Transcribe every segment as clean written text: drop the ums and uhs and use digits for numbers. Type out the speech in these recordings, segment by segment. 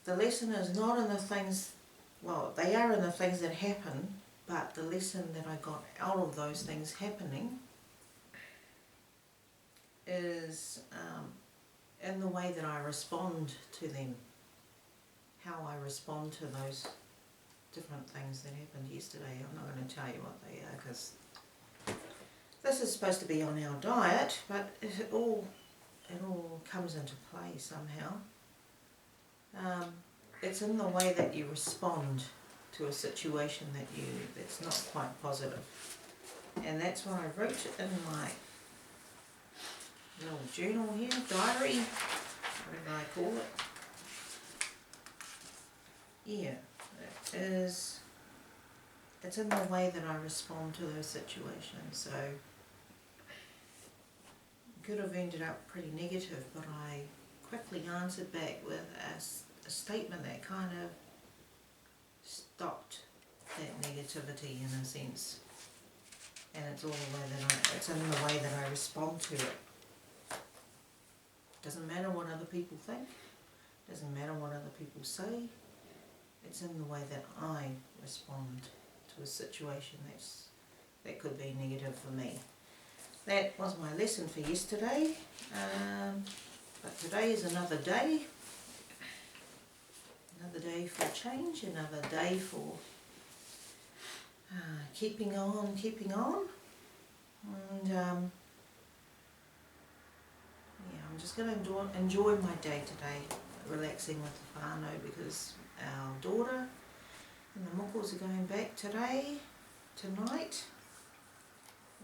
the lesson is not in the things, well, they are in the things that happen, but the lesson that I got out of those things happening is in the way that I respond to them, how I respond to those different things that happened yesterday. I'm not going to tell you what they are because this is supposed to be on our diet, but it all comes into play somehow. It's in the way that you respond to a situation that's not quite positive. And that's what I wrote in my little journal here, diary, whatever I call it. Yeah, it's in the way that I respond to those situations. So could have ended up pretty negative, but I quickly answered back with a statement that kind of stopped that negativity in a sense. And it's all the way it's in the way that I respond to it. Doesn't matter what other people think, doesn't matter what other people say, it's in the way that I respond to a situation that could be negative for me. That was my lesson for yesterday, but today is another day for change, another day for keeping on, and yeah, I'm just going to enjoy my day today, relaxing with the whānau, because our daughter and the mokos are going back tonight.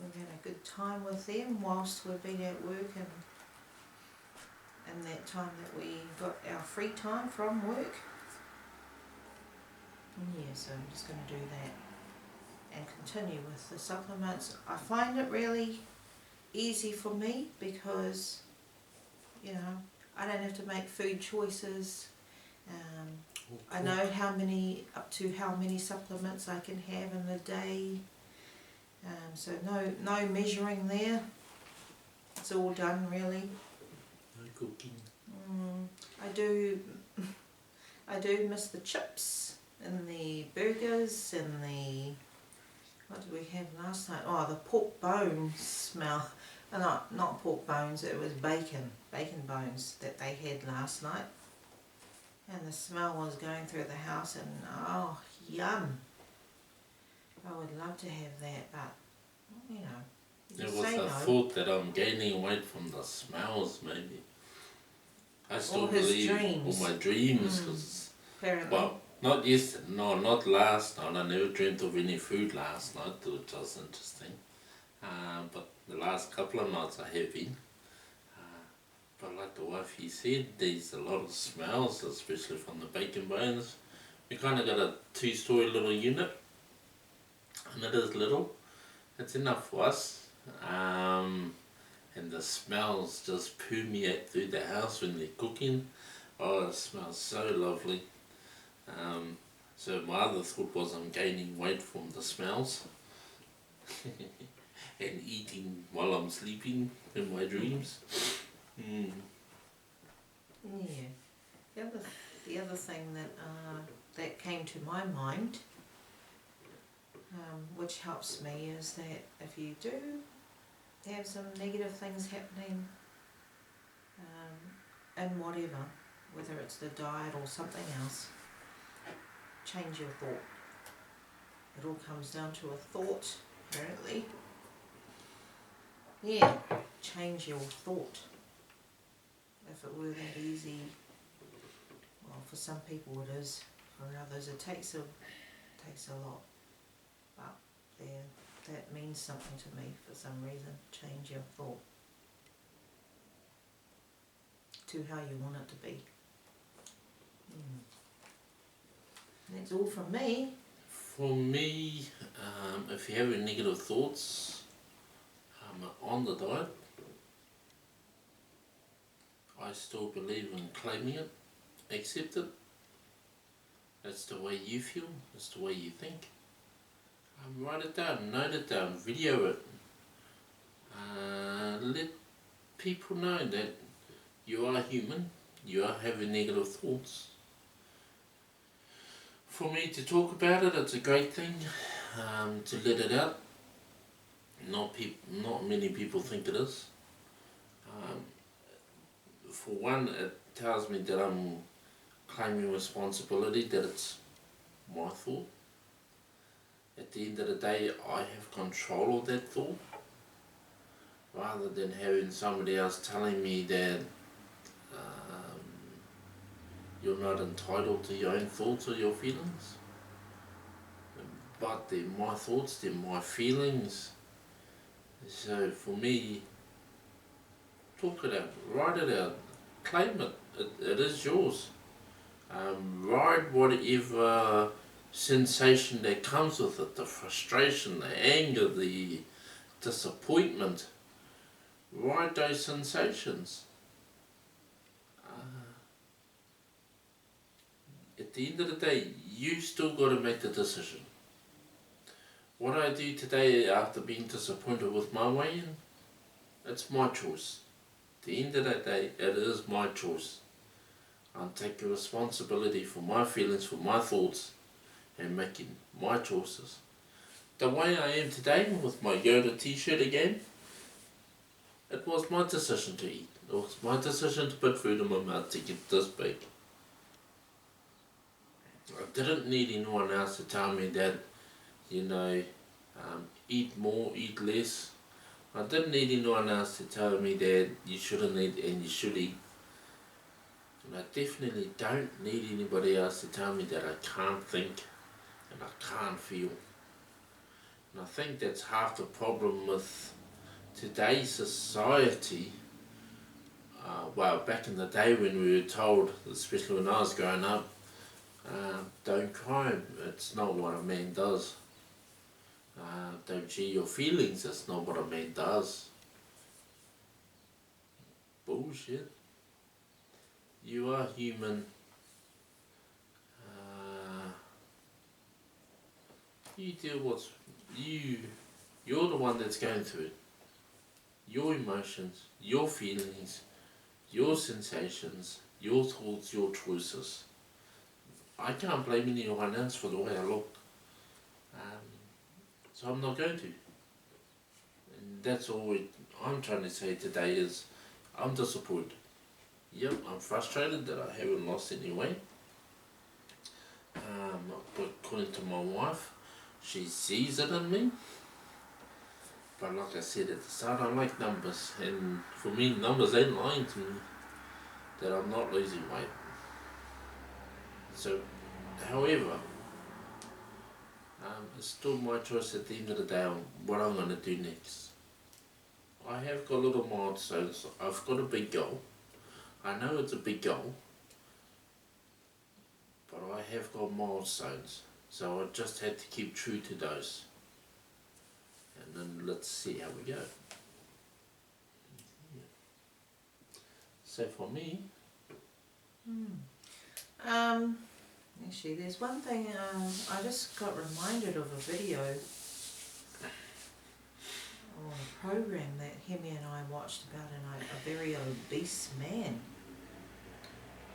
We've had a good time with them whilst we've been at work and that time that we got our free time from work. Yeah, so I'm just going to do that and continue with the supplements. I find it really easy for me because, you know, I don't have to make food choices. I know up to how many supplements I can have in the day. So no measuring there. It's all done really. No cooking. I do miss the chips and the burgers and what did we have last night? Oh, the pork bone smell. Not pork bones, it was bacon bones that they had last night. And the smell was going through the house and oh, yum. I would love to have that, but, you know, you There was a thought that I'm gaining weight from the smells, maybe. I still believe all my dreams, because, well, not yesterday, no, not last night. I never dreamt of any food last night, which was interesting. But the last couple of nights I have been. But like the wifey said, there's a lot of smells, especially from the bacon bones. We kind of got a 2-story little unit, and it is little. It's enough for us. And the smells just permeate through the house when they're cooking. Oh, it smells so lovely. So my other thought was I'm gaining weight from the smells. And eating while I'm sleeping in my dreams. Yeah. The other thing that came to my mind, which helps me, is that if you do have some negative things happening in whatever, whether it's the diet or something else, change your thought. It all comes down to a thought, apparently. Yeah, change your thought. If it were that easy, well, for some people it is, for others it takes a lot. But that means something to me for some reason. Change your thought to how you want it to be. That's all from me. For me, if you have any negative thoughts on the diet, I still believe in claiming it, accept it. That's the way you feel, that's the way you think. Write it down, note it down, video it. Let people know that you are human, you are having negative thoughts. For me to talk about it, it's a great thing to let it out. Not many people think it is. For one, it tells me that I'm claiming responsibility, that it's my thought. At the end of the day, I have control of that thought, rather than having somebody else telling me that you're not entitled to your own thoughts or your feelings. But they're my thoughts, they're my feelings. So for me, talk it out, write it out, claim it, it is yours. Ride whatever sensation that comes with it, the frustration, the anger, the disappointment. Ride those sensations. At the end of the day, you still got to make the decision. What I do today after being disappointed with my weigh-in, it's my choice. At the end of the day, it is my choice. I'm taking responsibility for my feelings, for my thoughts, and making my choices. The way I am today with my Yoda t-shirt again, it was my decision to eat. It was my decision to put food in my mouth to get this big. I didn't need anyone else to tell me that, eat more, eat less. I didn't need anyone else to tell me that you shouldn't eat and you should eat. And I definitely don't need anybody else to tell me that I can't think and I can't feel. And I think that's half the problem with today's society. Back in the day when we were told, especially when I was growing up, don't cry, it's not what a man does. Don't share your feelings, that's not what a man does. Bullshit. You are human. You deal with you're the one that's going through it. Your emotions, your feelings, your sensations, your thoughts, your choices. I can't blame anyone else for the way I look. So I'm not going to. And that's all I'm trying to say today is I'm disappointed. Yep, I'm frustrated that I haven't lost any weight. But according to my wife, she sees it in me. But like I said at the start, I like numbers. And for me, numbers ain't lying to me that I'm not losing weight. So, however, it's still my choice at the end of the day on what I'm going to do next. I have got little milestones. I've got a big goal. I know it's a big goal, but I have got milestones. So I just had to keep true to those. And then let's see how we go. So for me... Actually, there's one thing, I just got reminded of a video or a program that Hemi and I watched about a very obese man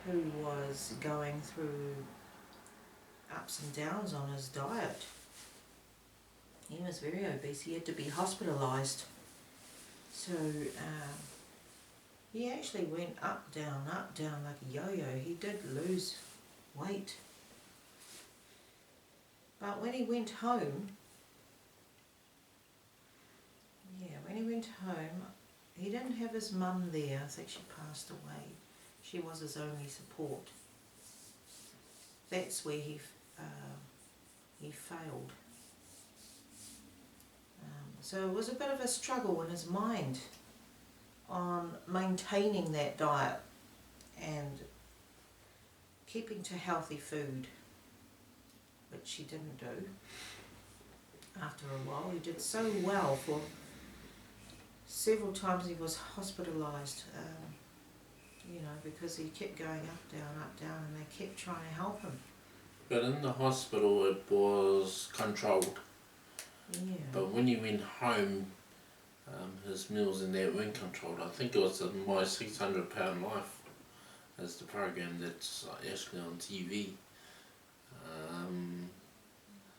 who was going through ups and downs on his diet. He was very obese, he had to be hospitalised. So he actually went up, down like a yo-yo. He did lose weight. But when he went home, he didn't have his mum there. I think she passed away. She was his only support. That's where he failed. So it was a bit of a struggle in his mind on maintaining that diet and keeping to healthy food, which he didn't do. After a while, he did so well for several times he was hospitalised, because he kept going up, down, and they kept trying to help him. But in the hospital it was controlled. Yeah. But when he went home, his meals and that weren't controlled. I think it was My 600 Pound Life as the program that's actually on TV.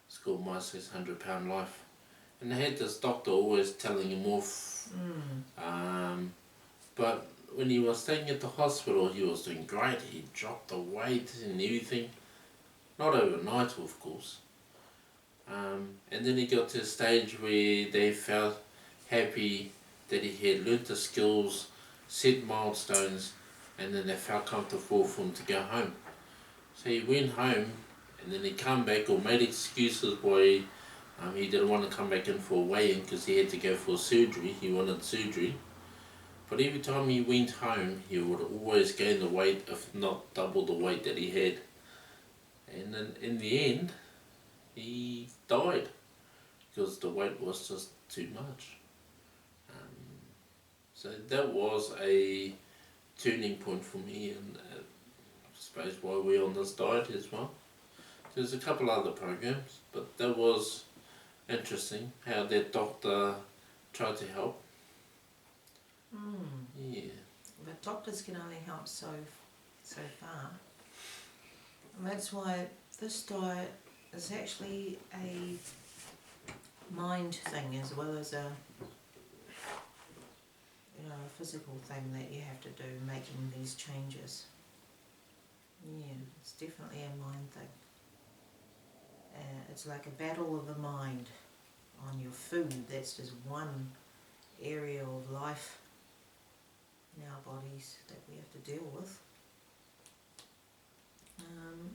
It's called My 600 Pound Life. And they had this doctor always telling him off. But when he was staying at the hospital, he was doing great. He dropped the weight and everything. Not overnight, of course. And then he got to a stage where they felt happy that he had learnt the skills, set milestones, and then they felt comfortable for him to go home. So he went home, and then he come back or made excuses why he didn't want to come back in for a weigh-in because he had to go for surgery. He wanted surgery. But every time he went home, he would always gain the weight, if not double the weight that he had. And then in the end, he died because the weight was just too much. So that was a turning point for me, and I suppose why we're on this diet as well. There's a couple other programs, but that was interesting how that doctor tried to help. Yeah. But doctors can only help so far. And that's why this diet is actually a mind thing as well as a physical thing that you have to do, making these changes. Yeah, it's definitely a mind thing. It's like a battle of the mind on your food. That's just one area of life in our bodies that we have to deal with.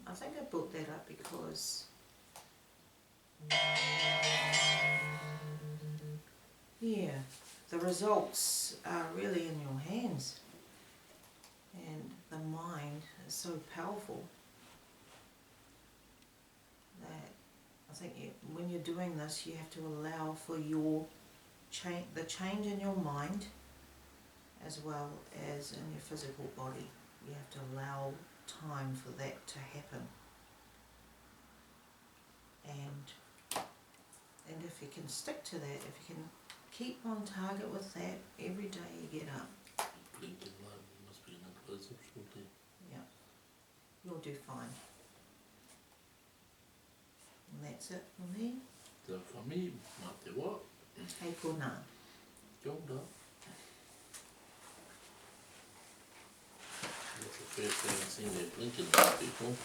I think I brought that up because the results are really in your hands, and the mind is so powerful that I think when you're doing this, you have to allow for the change in your mind as well as in your physical body. You have to allow time for that to happen. And if you can stick to that, if you can keep on target with that every day you get up, yeah, you'll do fine. And that's it for me. So for me, not the what? Hey, Puna. Jonda. That's the first thing I've seen there blinking before.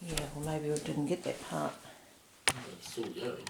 Yeah, well maybe we didn't get that part. It's still going.